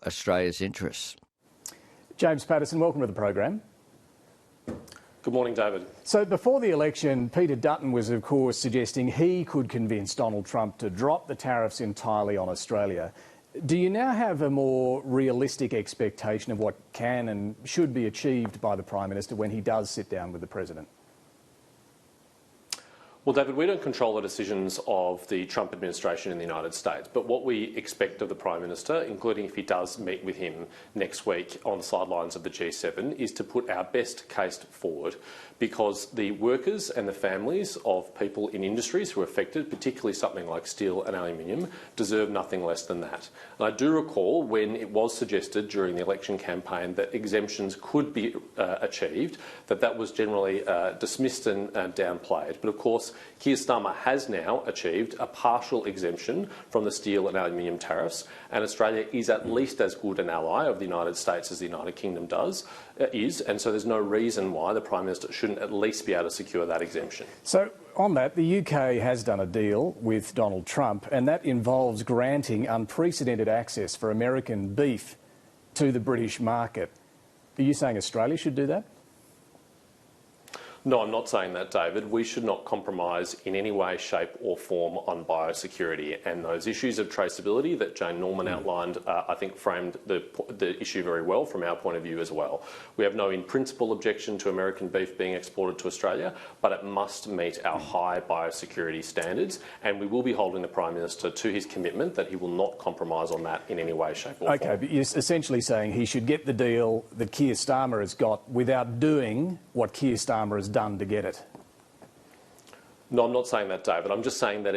Australia's interests. James Paterson, welcome to the program. Good morning, David. So before the election, Peter Dutton was, of course, suggesting he could convince Donald Trump to drop the tariffs entirely on Australia. Do you now have a more realistic expectation of what can and should be achieved by the Prime Minister when he does sit down with the President? Well, David, we don't control the decisions of the Trump administration in the United States, but what we expect of the Prime Minister, including if he does meet with him next week on the sidelines of the G7, is to put our best case forward, because the workers and the families of people in industries who are affected, particularly something like steel and aluminium, deserve nothing less than that. And I do recall when it was suggested during the election campaign that exemptions could be achieved, that was generally dismissed and downplayed. But of course, Keir Starmer has now achieved a partial exemption from the steel and aluminium tariffs, and Australia is at least as good an ally of the United States as the United Kingdom is, and so there's no reason why the Prime Minister shouldn't at least be able to secure that exemption. So on that, the UK has done a deal with Donald Trump, and that involves granting unprecedented access for American beef to the British market. Are you saying Australia should do that? No, I'm not saying that, David. We should not compromise in any way, shape or form on biosecurity, and those issues of traceability that Jane Norman outlined, I think framed the issue very well from our point of view as well. We have no in-principle objection to American beef being exported to Australia, but it must meet our high biosecurity standards, and we will be holding the Prime Minister to his commitment that he will not compromise on that in any way, shape or form. OK, but you're essentially saying he should get the deal that Keir Starmer has got without doing what Keir Starmer has done to get it. No, I'm not saying that, David. I'm just saying that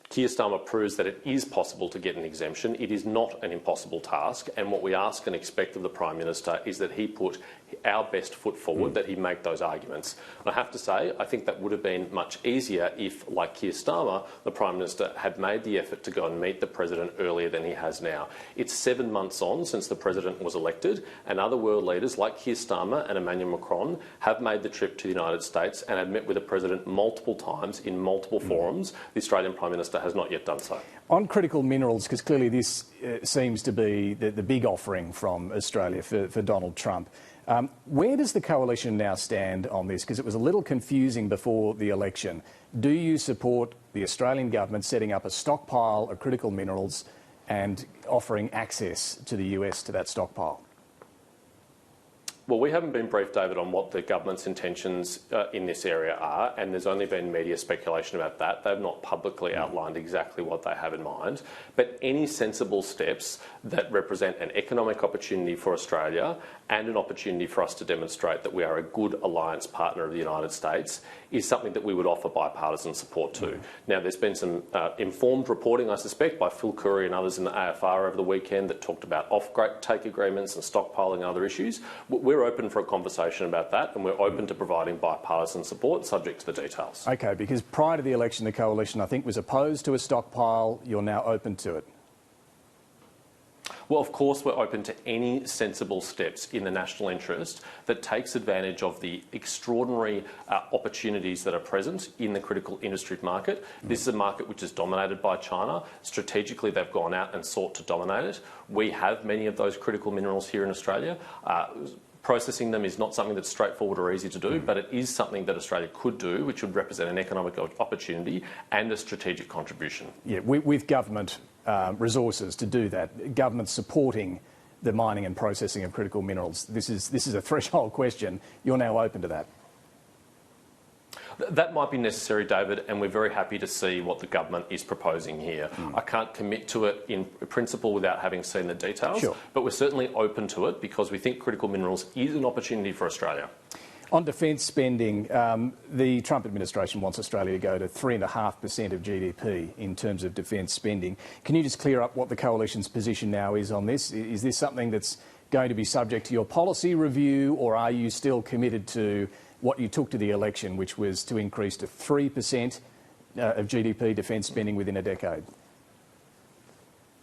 Keir Starmer proves that it is possible to get an exemption. It is not an impossible task, and what we ask and expect of the Prime Minister is that he put our best foot forward, that he make those arguments. And I have to say, I think that would have been much easier if, like Keir Starmer, the Prime Minister had made the effort to go and meet the President earlier than he has now. It's 7 months on since the President was elected, and other world leaders like Keir Starmer and Emmanuel Macron have made the trip to the United States and have met with the President multiple times in multiple forums. The Australian Prime Minister has not yet done so. On critical minerals, because clearly this seems to be the big offering from Australia for Donald Trump, where does the coalition now stand on this? Because it was a little confusing before the election. Do you support the Australian government setting up a stockpile of critical minerals and offering access to the US to that stockpile? Well, we haven't been briefed, David, on what the government's intentions in this area are, and there's only been media speculation about that. They've not publicly outlined exactly what they have in mind. But any sensible steps that represent an economic opportunity for Australia and an opportunity for us to demonstrate that we are a good alliance partner of the United States is something that we would offer bipartisan support to. Now, there's been some informed reporting, I suspect, by Phil Curry and others in the AFR over the weekend that talked about off-take agreements and stockpiling and other issues. We're open for a conversation about that, and we're open to providing bipartisan support, subject to the details. OK, because prior to the election, the coalition, I think, was opposed to a stockpile. You're now open to it. Well, of course, we're open to any sensible steps in the national interest that takes advantage of the extraordinary opportunities that are present in the critical industry market. This is a market which is dominated by China. Strategically, they've gone out and sought to dominate it. We have many of those critical minerals here in Australia. Processing them is not something that's straightforward or easy to do, but it is something that Australia could do, which would represent an economic opportunity and a strategic contribution. Yeah, with government resources to do that, government supporting the mining and processing of critical minerals. This is a threshold question. You're now open to that. That might be necessary, David, and we're very happy to see what the government is proposing here. I can't commit to it in principle without having seen the details, but we're certainly open to it because we think critical minerals is an opportunity for Australia. On defence spending, the Trump administration wants Australia to go to 3.5% of GDP in terms of defence spending. Can you just clear up what the coalition's position now is on this? Is this something that's going to be subject to your policy review, or are you still committed to what you took to the election, which was to increase to 3% of GDP defence spending within a decade?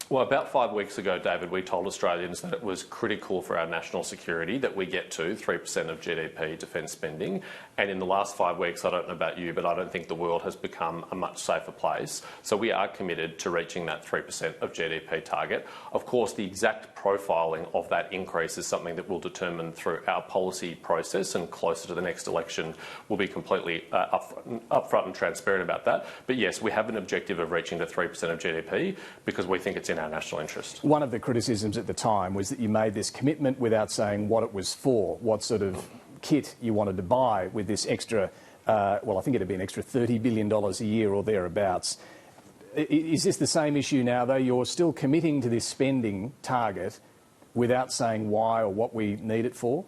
Well, about 5 weeks ago, David, we told Australians that it was critical for our national security that we get to 3% of GDP defence spending. And in the last 5 weeks, I don't know about you, but I don't think the world has become a much safer place. So we are committed to reaching that 3% of GDP target. Of course, the exact profiling of that increase is something that we'll determine through our policy process, and closer to the next election, we'll be completely upfront and transparent about that. But yes, we have an objective of reaching to 3% of GDP because we think it's in our national interest. One of the criticisms at the time was that you made this commitment without saying what it was for, what sort of kit you wanted to buy with this extra, well, I think it'd be an extra $30 billion a year or thereabouts. Is this the same issue now, though? You're still committing to this spending target without saying why or what we need it for?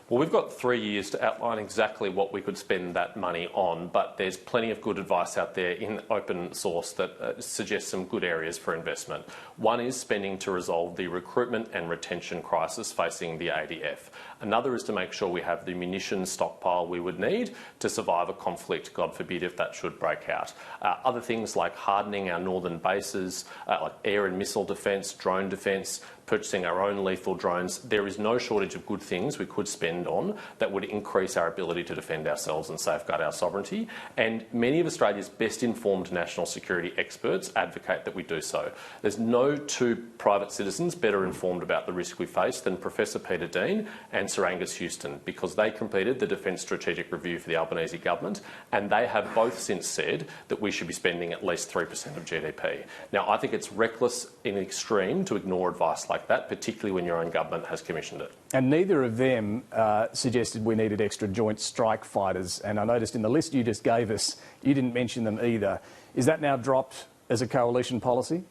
Well, we've got 3 years to outline exactly what we could spend that money on, but there's plenty of good advice out there in open source that suggests some good areas for investment. One is spending to resolve the recruitment and retention crisis facing the ADF. Another is to make sure we have the munitions stockpile we would need to survive a conflict, God forbid, if that should break out. Other things like hardening our northern bases, like air and missile defence, drone defence, purchasing our own lethal drones. There is no shortage of good things we could spend on that would increase our ability to defend ourselves and safeguard our sovereignty. And many of Australia's best informed national security experts advocate that we do so. There's no two private citizens better informed about the risk we face than Professor Peter Dean and Sir Angus Houston, because they completed the Defence Strategic Review for the Albanese government, and they have both since said that we should be spending at least 3% of GDP. Now, I think it's reckless in extreme to ignore advice like that, particularly when your own government has commissioned it. And neither of them suggested we needed extra joint strike fighters. And I noticed in the list you just gave us, you didn't mention them either. Is that now dropped as a coalition policy?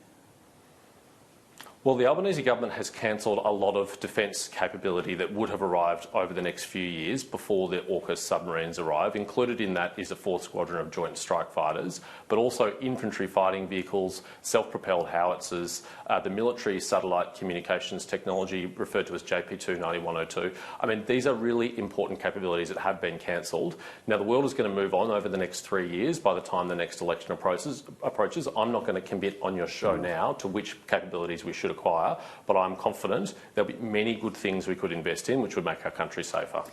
Well, the Albanese government has cancelled a lot of defence capability that would have arrived over the next few years before the AUKUS submarines arrive. Included in that is a 4th Squadron of Joint Strike Fighters, but also infantry fighting vehicles, self-propelled howitzers, the military satellite communications technology referred to as JP2-9102. I mean, these are really important capabilities that have been cancelled. Now, the world is going to move on over the next 3 years by the time the next election approaches. I'm not going to commit on your show now to which capabilities we should acquire, but I'm confident there'll be many good things we could invest in which would make our country safer.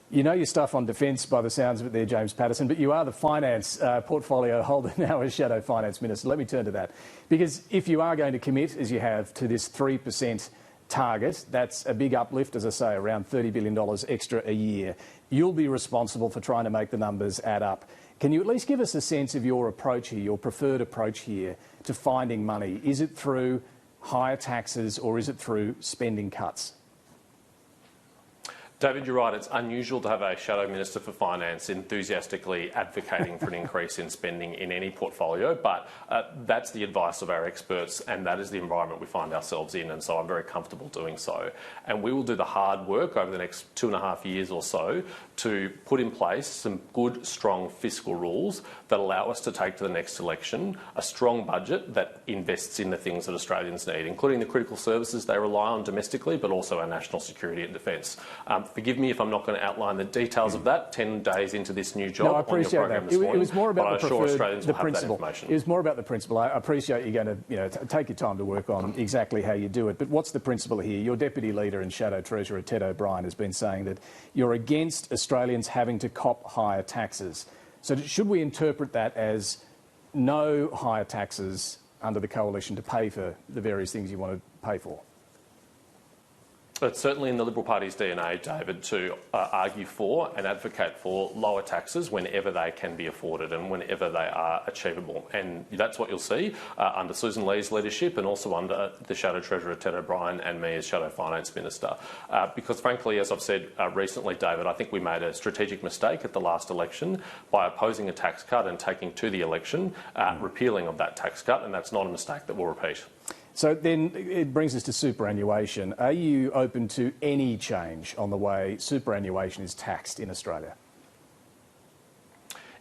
You know your stuff on defence by the sounds of it there, James Paterson, but you are the finance portfolio holder now as Shadow Finance Minister. Let me turn to that. Because if you are going to commit, as you have, to this 3% target, that's a big uplift, as I say, around $30 billion extra a year. You'll be responsible for trying to make the numbers add up. Can you at least give us a sense of your approach here, your preferred approach here to finding money? Is it through higher taxes or is it through spending cuts? David, you're right. It's unusual to have a Shadow Minister for Finance enthusiastically advocating for an increase in spending in any portfolio, but that's the advice of our experts and that is the environment we find ourselves in, and so I'm very comfortable doing so. And we will do the hard work over the next 2.5 years or so to put in place some good, strong fiscal rules that allow us to take to the next election a strong budget that invests in the things that Australians need, including the critical services they rely on domestically, but also our national security and defence. Forgive me if I'm not going to outline the details of that 10 days into this new job. No, I appreciate that. It was more about the principle. It was more about the principle. I appreciate you're going to take your time to work on exactly how you do it. But what's the principle here? Your Deputy Leader and Shadow Treasurer Ted O'Brien has been saying that you're against Australians having to cop higher taxes. So should we interpret that as no higher taxes under the coalition to pay for the various things you want to pay for? It's certainly in the Liberal Party's DNA, David, to argue for and advocate for lower taxes whenever they can be afforded and whenever they are achievable. And that's what you'll see under Susan Lee's leadership and also under the Shadow Treasurer Ted O'Brien and me as Shadow Finance Minister. Because frankly, as I've said recently, David, I think we made a strategic mistake at the last election by opposing a tax cut and taking to the election repealing of that tax cut, and that's not a mistake that we'll repeat. So then it brings us to superannuation. Are you open to any change on the way superannuation is taxed in Australia?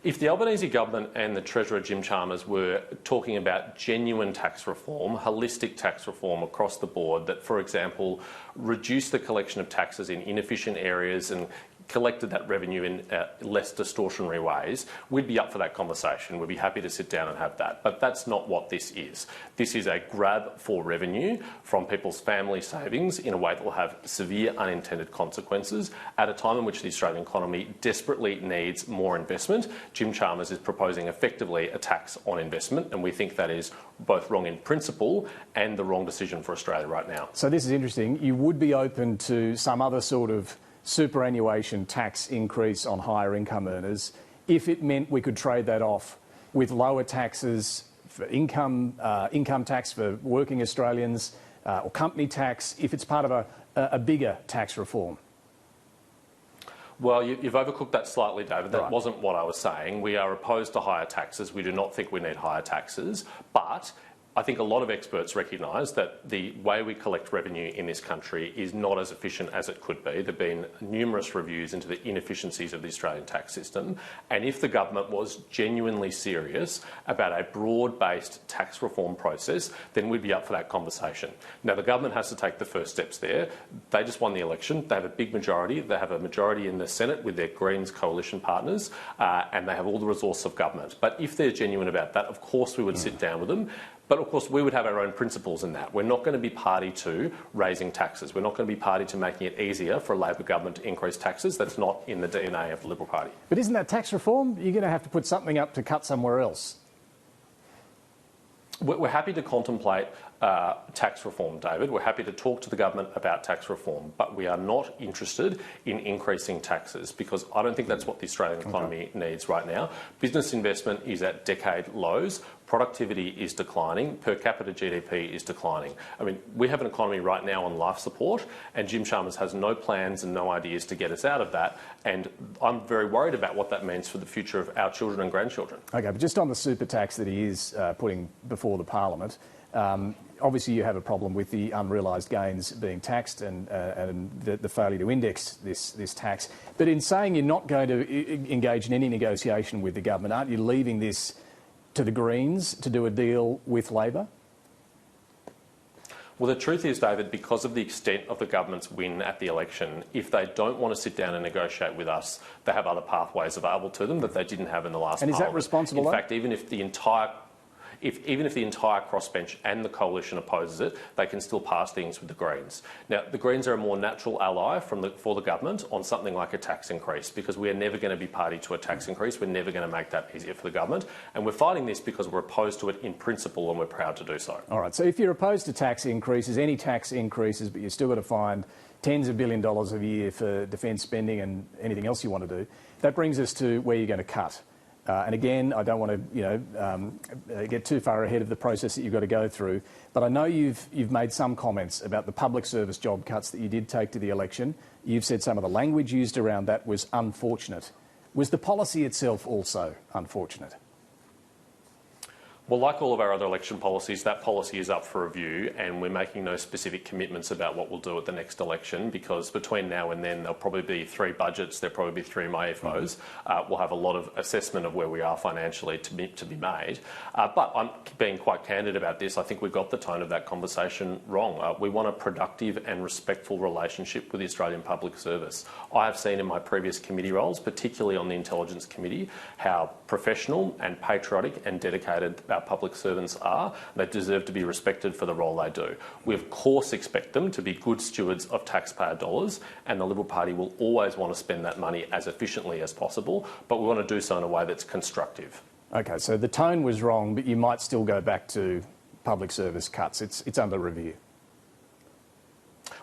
If the Albanese government and the Treasurer Jim Chalmers were talking about genuine tax reform, holistic tax reform across the board that, for example, reduce the collection of taxes in inefficient areas and collected that revenue in less distortionary ways, we'd be up for that conversation. We'd be happy to sit down and have that. But that's not what this is. This is a grab for revenue from people's family savings in a way that will have severe unintended consequences at a time in which the Australian economy desperately needs more investment. Jim Chalmers is proposing effectively a tax on investment, and we think that is both wrong in principle and the wrong decision for Australia right now. So this is interesting. You would be open to some other sort of superannuation tax increase on higher income earners if it meant we could trade that off with lower taxes for income tax for working Australians or company tax if it's part of a bigger tax reform. Well, you've overcooked that slightly, David. That wasn't what I was saying. We are opposed to higher taxes. We do not think we need higher taxes, but I think a lot of experts recognise that the way we collect revenue in this country is not as efficient as it could be. There have been numerous reviews into the inefficiencies of the Australian tax system, and if the government was genuinely serious about a broad-based tax reform process, then we'd be up for that conversation. Now, the government has to take the first steps there. They just won the election. They have a big majority. They have a majority in the Senate with their Greens coalition partners, and they have all the resource of government. But if they're genuine about that, of course we would sit down with them. But of course, we would have our own principles in that. We're not going to be party to raising taxes. We're not going to be party to making it easier for a Labor government to increase taxes. That's not in the DNA of the Liberal Party. But isn't that tax reform? You're going to have to put something up to cut somewhere else. We're happy to contemplate tax reform, David. We're happy to talk to the government about tax reform, but we are not interested in increasing taxes because I don't think that's what the Australian economy needs right now. Business investment is at decade lows. Productivity is declining. Per capita GDP is declining. I mean, we have an economy right now on life support, and Jim Chalmers has no plans and no ideas to get us out of that. And I'm very worried about what that means for the future of our children and grandchildren. OK, but just on the super tax that he is putting before the Parliament, obviously you have a problem with the unrealised gains being taxed and the failure to index this tax. But in saying you're not going to engage in any negotiation with the government, aren't you leaving this to the Greens to do a deal with Labor? Well, the truth is, David, because of the extent of the government's win at the election, if they don't want to sit down and negotiate with us, they have other pathways available to them that they didn't have in the last Parliament. And is that responsible? In fact, even if the entire crossbench and the coalition opposes it, they can still pass things with the Greens. Now, the Greens are a more natural ally for the government on something like a tax increase because we are never going to be party to a tax increase. We're never going to make that easier for the government. And we're fighting this because we're opposed to it in principle and we're proud to do so. All right. So if you're opposed to tax increases, any tax increases, but you've still got to find tens of $billions a year for defence spending and anything else you want to do, that brings us to where you're going to cut. And again, I don't want to, get too far ahead of the process that you've got to go through. But I know you've made some comments about the public service job cuts that you did take to the election. You've said some of the language used around that was unfortunate. Was the policy itself also unfortunate? Well, like all of our other election policies, that policy is up for review and we're making no specific commitments about what we'll do at the next election because between now and then there'll probably be 3 budgets, there'll probably be 3 MAFOs. We'll have a lot of assessment of where we are financially to be made. But I'm being quite candid about this. I think we got the tone of that conversation wrong. We want a productive and respectful relationship with the Australian Public Service. I have seen in my previous committee roles, particularly on the Intelligence Committee, how professional and patriotic and dedicated our public servants are. They deserve to be respected for the role they do. We of course expect them to be good stewards of taxpayer dollars, and the Liberal Party will always want to spend that money as efficiently as possible, but we want to do so in a way that's constructive. OK, so the tone was wrong, but you might still go back to public service cuts. It's under review.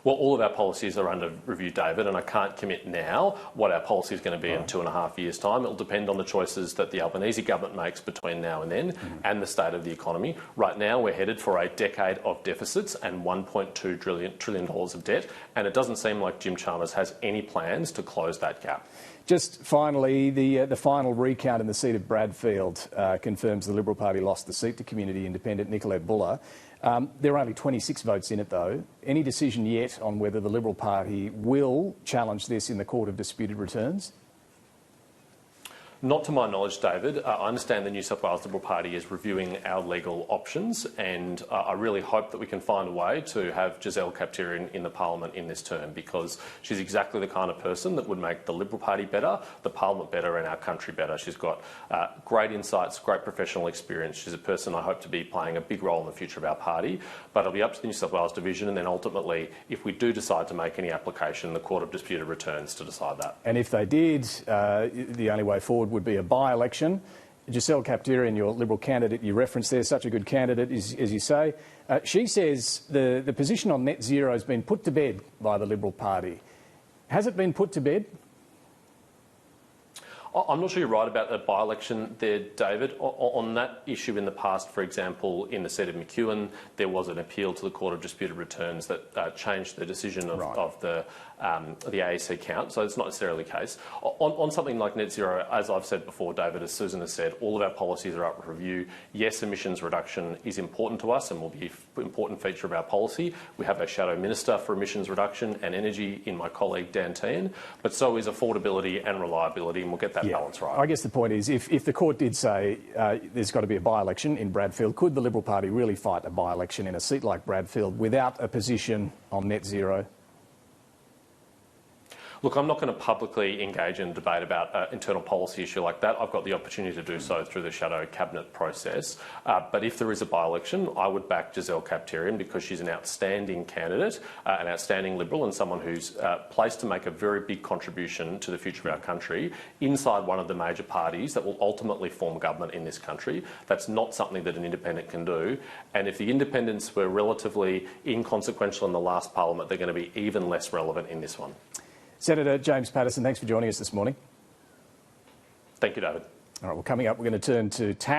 Well, all of our policies are under review, David, and I can't commit now what our policy is going to be in 2.5 years' time. It will depend on the choices that the Albanese government makes between now and then and the state of the economy. Right now, we're headed for a decade of deficits and $1.2 trillion of debt, and it doesn't seem like Jim Chalmers has any plans to close that gap. Just finally, the final recount in the seat of Bradfield confirms the Liberal Party lost the seat to Community Independent Nicolette Buller. There are only 26 votes in it, though. Any decision yet on whether the Liberal Party will challenge this in the Court of Disputed Returns? Not to my knowledge, David. I understand the New South Wales Liberal Party is reviewing our legal options, and I really hope that we can find a way to have Giselle Kaptirian in the Parliament in this term, because she's exactly the kind of person that would make the Liberal Party better, the Parliament better and our country better. She's got great insights, great professional experience. She's a person I hope to be playing a big role in the future of our party, but it'll be up to the New South Wales Division, and then ultimately, if we do decide to make any application, the Court of Disputed Returns to decide that. And if they did, the only way forward would be a by-election. Giselle Kaptirian, your Liberal candidate, you referenced there, such a good candidate, as you say. She says the position on net zero has been put to bed by the Liberal Party. Has it been put to bed? I'm not sure you're right about a by-election there, David. On that issue in the past, for example, in the seat of McEwen, there was an appeal to the Court of Disputed Returns that changed the decision of the AEC count, so it's not necessarily the case. On something like net zero, as I've said before, David, as Susan has said, all of our policies are up for review. Yes, emissions reduction is important to us and will be an important feature of our policy. We have a shadow minister for emissions reduction and energy in my colleague Dan Tehan, but so is affordability and reliability, and we'll get that balance right. I guess the point is, if the court did say there's got to be a by-election in Bradfield, could the Liberal Party really fight a by-election in a seat like Bradfield without a position on net zero? Look, I'm not going to publicly engage in a debate about an internal policy issue like that. I've got the opportunity to do so through the shadow cabinet process. But if there is a by-election, I would back Giselle Kaptirian because she's an outstanding candidate, an outstanding Liberal, and someone who's placed to make a very big contribution to the future of our country inside one of the major parties that will ultimately form government in this country. That's not something that an independent can do. And if the independents were relatively inconsequential in the last parliament, they're going to be even less relevant in this one. Senator James Paterson, thanks for joining us this morning. Thank you, David. All right, well, coming up, we're going to turn to tax.